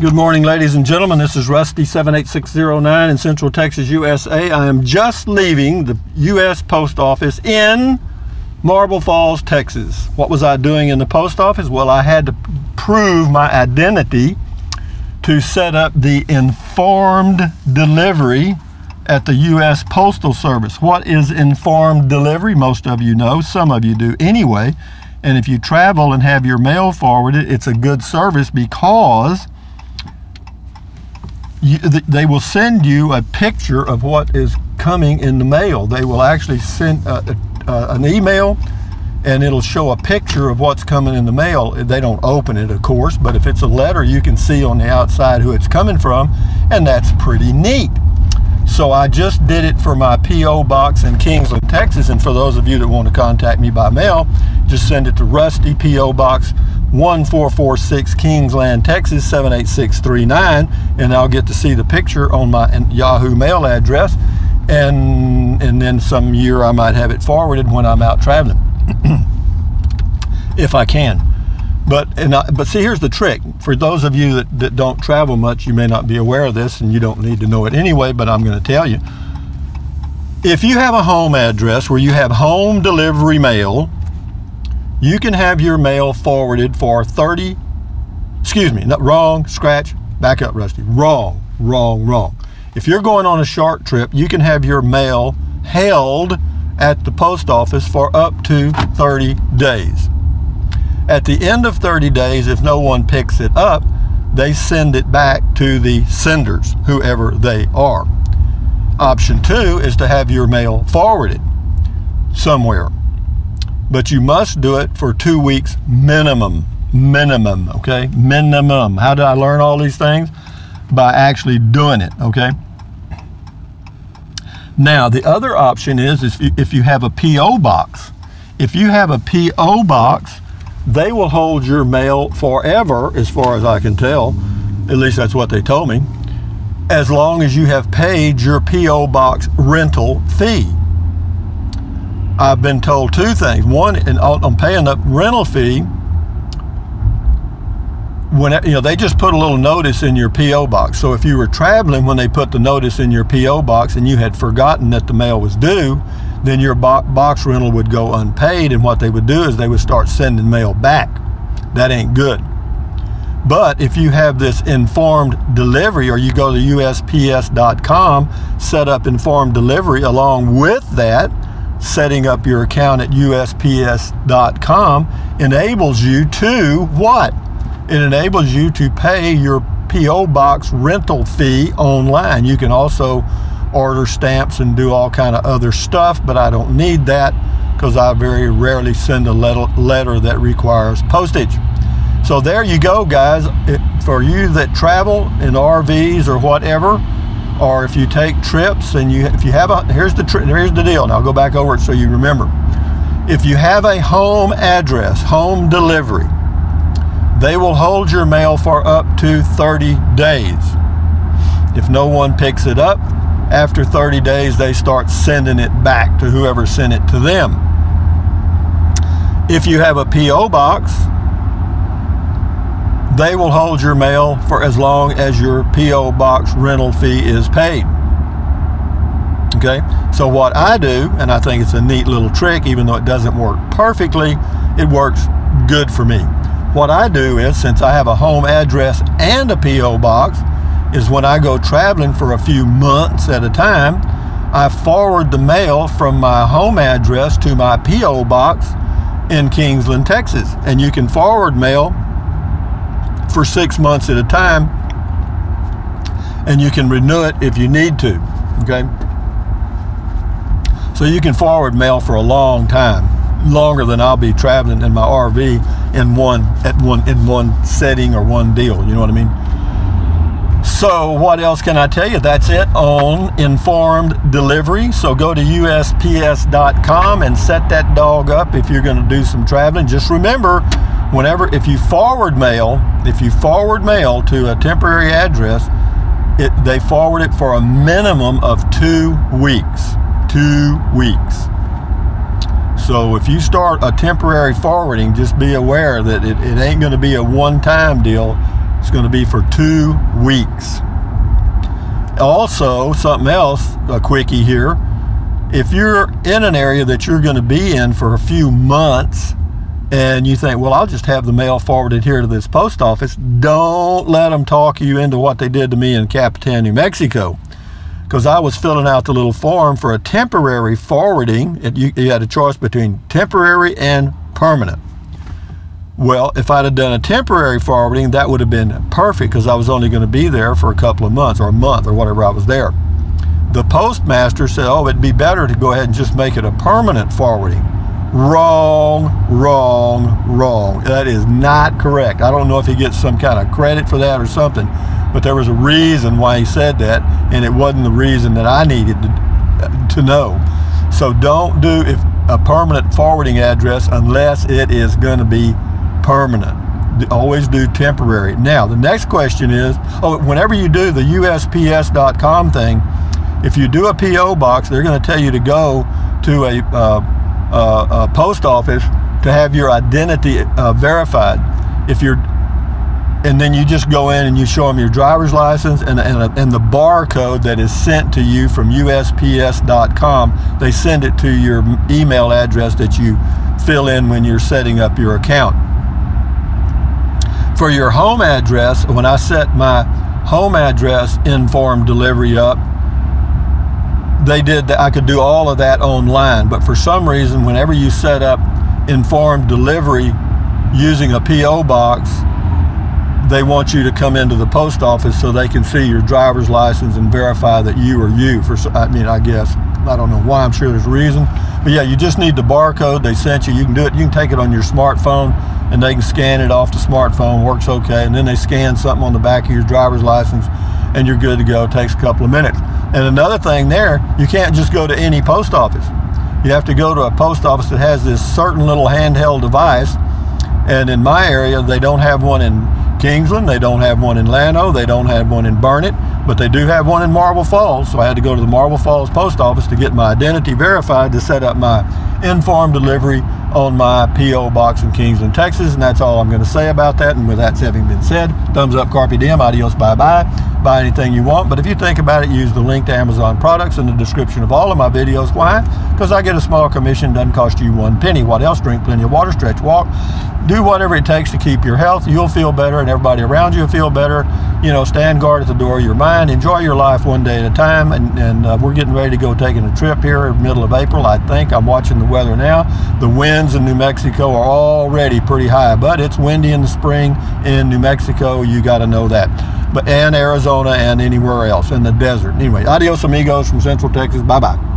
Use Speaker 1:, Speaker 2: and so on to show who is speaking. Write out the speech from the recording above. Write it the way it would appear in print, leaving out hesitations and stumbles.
Speaker 1: Good morning, ladies and gentlemen. This is Rusty 78609 in Central Texas, USA. I am just leaving the U.S. Post Office in Marble Falls, Texas. What was I doing in the post office? Well, I had to prove my identity to set up the informed delivery at the U.S. Postal Service. What is informed delivery? Most of you know, some of you do anyway. And if you travel and have your mail forwarded, it's a good service because they will send you a picture of what is coming in the mail. They will actually send an email, and it'll show a picture of what's coming in the mail. They don't open it, of course, but if it's a letter, you can see on the outside who it's coming from, and that's pretty neat. So I just did it for my P.O. box in Kingsland, Texas, and for those of you that want to contact me by mail, just send it to Rusty, P.O. Box 1446, Kingsland, Texas 78639, and I'll get to see the picture on my Yahoo mail address, and then some year I might have it forwarded when I'm out traveling, if I can. But see, here's the trick. For those of you that don't travel much, you may not be aware of this, and you don't need to know it anyway, but I'm going to tell you. If you have a home address where you have home delivery mail, you can have your mail forwarded for wrong, scratch, back up, Rusty. Wrong. If you're going on a short trip, you can have your mail held at the post office for up to 30 days. At the end of 30 days, if no one picks it up, they send it back to the senders, whoever they are. Option 2 is to have your mail forwarded somewhere. But you must do it for 2 weeks minimum, okay? Minimum. How did I learn all these things? By actually doing it, okay? Now, the other option is if you have a P.O. box. If you have a P.O. box, they will hold your mail forever, as far as I can tell. At least that's what they told me. As long as you have paid your P.O. box rental fee. I've been told two things. One, I'm paying the rental fee. When they just put a little notice in your P.O. box. So if you were traveling when they put the notice in your P.O. box and you had forgotten that the mail was due, then your box rental would go unpaid, and what they would do is they would start sending mail back. That ain't good. But if you have this informed delivery, or you go to USPS.com, set up informed delivery along with that, setting up your account at USPS.com enables you to what? It enables you to pay your P.O. box rental fee online. You can also order stamps and do all kind of other stuff, but I don't need that because I very rarely send a letter that requires postage. So there you go, guys. For you that travel in RVs or whatever, or if you take trips and here's the deal, and I'll go back over it so you remember. If you have a home address, home delivery, they will hold your mail for up to 30 days. If no one picks it up, after 30 days, they start sending it back to whoever sent it to them. If you have a P.O. box, they will hold your mail for as long as your P.O. box rental fee is paid. Okay, so what I do, and I think it's a neat little trick, even though it doesn't work perfectly, it works good for me. What I do is, since I have a home address and a P.O. box, is when I go traveling for a few months at a time, I forward the mail from my home address to my P.O. box in Kingsland, Texas. And you can forward mail for 6 months at a time, and you can renew it if you need to, okay? So you can forward mail for a long time, longer than I'll be traveling in my RV in one setting or one deal, you know what I mean? So what else can I tell you? That's it on informed delivery. So go to USPS.com and set that dog up if you're going to do some traveling. Just remember, if you forward mail to a temporary address, they forward it for a minimum of 2 weeks. 2 weeks. So if you start a temporary forwarding, just be aware that it ain't going to be a one-time deal. It's going to be for 2 weeks. Also, something else, a quickie here. If you're in an area that you're going to be in for a few months and you think, well, I'll just have the mail forwarded here to this post office, don't let them talk you into what they did to me in Capitan, New Mexico. Because I was filling out the little form for a temporary forwarding. You had a choice between temporary and permanent. Well, if I'd have done a temporary forwarding, that would have been perfect because I was only going to be there for a couple of months or a month or whatever I was there. The postmaster said, oh, it'd be better to go ahead and just make it a permanent forwarding. Wrong, wrong, wrong. That is not correct. I don't know if he gets some kind of credit for that or something, but there was a reason why he said that, and it wasn't the reason that I needed to know. So don't do a permanent forwarding address unless it is going to be permanent. Always do temporary. Now, the next question is, whenever you do the USPS.com thing, if you do a P.O. box, they're going to tell you to go to a post office to have your identity verified. And then you just go in and you show them your driver's license and the barcode that is sent to you from USPS.com. They send it to your email address that you fill in when you're setting up your account. For your home address, when I set my home address informed delivery up, they did that. I could do all of that online, but for some reason, whenever you set up informed delivery using a P.O. box, they want you to come into the post office so they can see your driver's license and verify that you are you. I guess, I don't know why, I'm sure there's a reason. But yeah, you just need the barcode they sent you. You can do it, you can take it on your smartphone and they can scan it off the smartphone, works okay. And then they scan something on the back of your driver's license and you're good to go. It takes a couple of minutes. And another thing there, you can't just go to any post office. You have to go to a post office that has this certain little handheld device. And in my area, they don't have one in Kingsland, they don't have one in Llano, they don't have one in Burnett, but they do have one in Marble Falls. So I had to go to the Marble Falls post office to get my identity verified to set up my informed delivery on my P.O. box in Kingsland, Texas. And that's all I'm going to say about that. And with that having been said, thumbs up, carpe diem, adios, bye-bye. Buy anything you want, but if you think about it, use the link to Amazon products in the description of all of my videos. Why? Because I get a small commission, doesn't cost you 1 penny. What else? Drink plenty of water, stretch, walk, do whatever it takes to keep your health. You'll feel better and everybody around you will feel better. You know, stand guard at the door of your mind, enjoy your life one day at a time. And we're getting ready to go taking a trip here in the middle of April, I think. I'm watching the weather now. The winds in New Mexico are already pretty high, but it's windy in the spring in New Mexico. You got to know that. And Arizona and anywhere else in the desert. Anyway, adios amigos from Central Texas. Bye-bye.